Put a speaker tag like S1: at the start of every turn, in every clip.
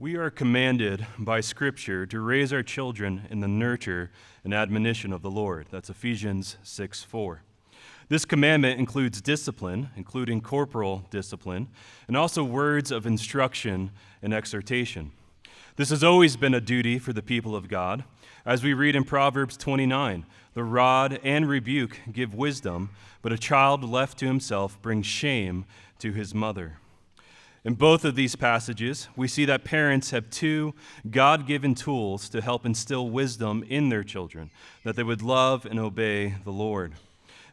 S1: We are commanded by Scripture to raise our children in the nurture and admonition of the Lord. That's Ephesians 6:4. This commandment includes discipline, including corporal discipline, and also words of instruction and exhortation. This has always been a duty for the people of God. As we read in Proverbs 29, the rod and rebuke give wisdom, but a child left to himself brings shame to his mother. In both of these passages, we see that parents have two God-given tools to help instill wisdom in their children, that they would love and obey the Lord.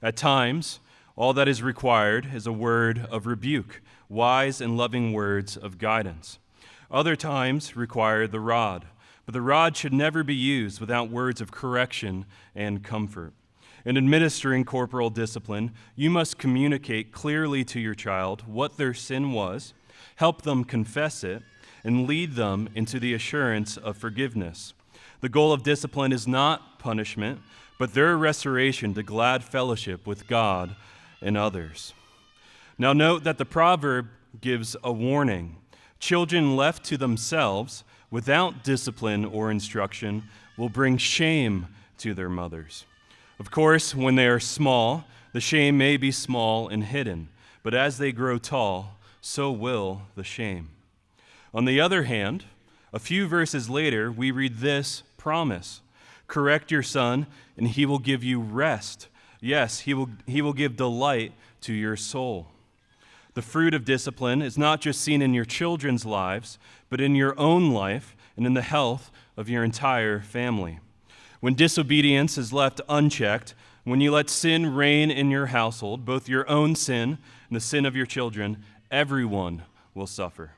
S1: At times, all that is required is a word of rebuke, wise and loving words of guidance. Other times require the rod, but the rod should never be used without words of correction and comfort. In administering corporal discipline, you must communicate clearly to your child what their sin was, help them confess it, and lead them into the assurance of forgiveness. The goal of discipline is not punishment, but their restoration to glad fellowship with God and others. Now note that the proverb gives a warning. Children left to themselves without discipline or instruction will bring shame to their mothers. Of course, when they are small, the shame may be small and hidden, but as they grow tall, so will the shame. On the other hand, a few verses later, we read this promise. Correct your son, and he will give you rest. Yes, he will give delight to your soul. The fruit of discipline is not just seen in your children's lives, but in your own life and in the health of your entire family. When disobedience is left unchecked, when you let sin reign in your household, both your own sin and the sin of your children, everyone will suffer.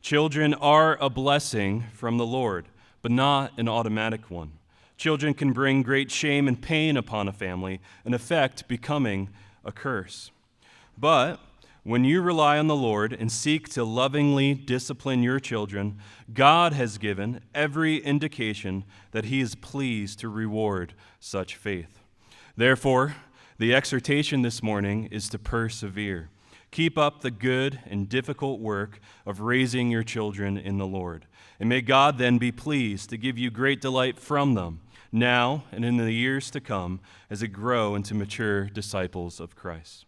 S1: Children are a blessing from the Lord, but not an automatic one. Children can bring great shame and pain upon a family, in effect becoming a curse. But when you rely on the Lord and seek to lovingly discipline your children, God has given every indication that he is pleased to reward such faith. Therefore, the exhortation this morning is to persevere. Keep up the good and difficult work of raising your children in the Lord. And may God then be pleased to give you great delight from them, now and in the years to come, as they grow into mature disciples of Christ.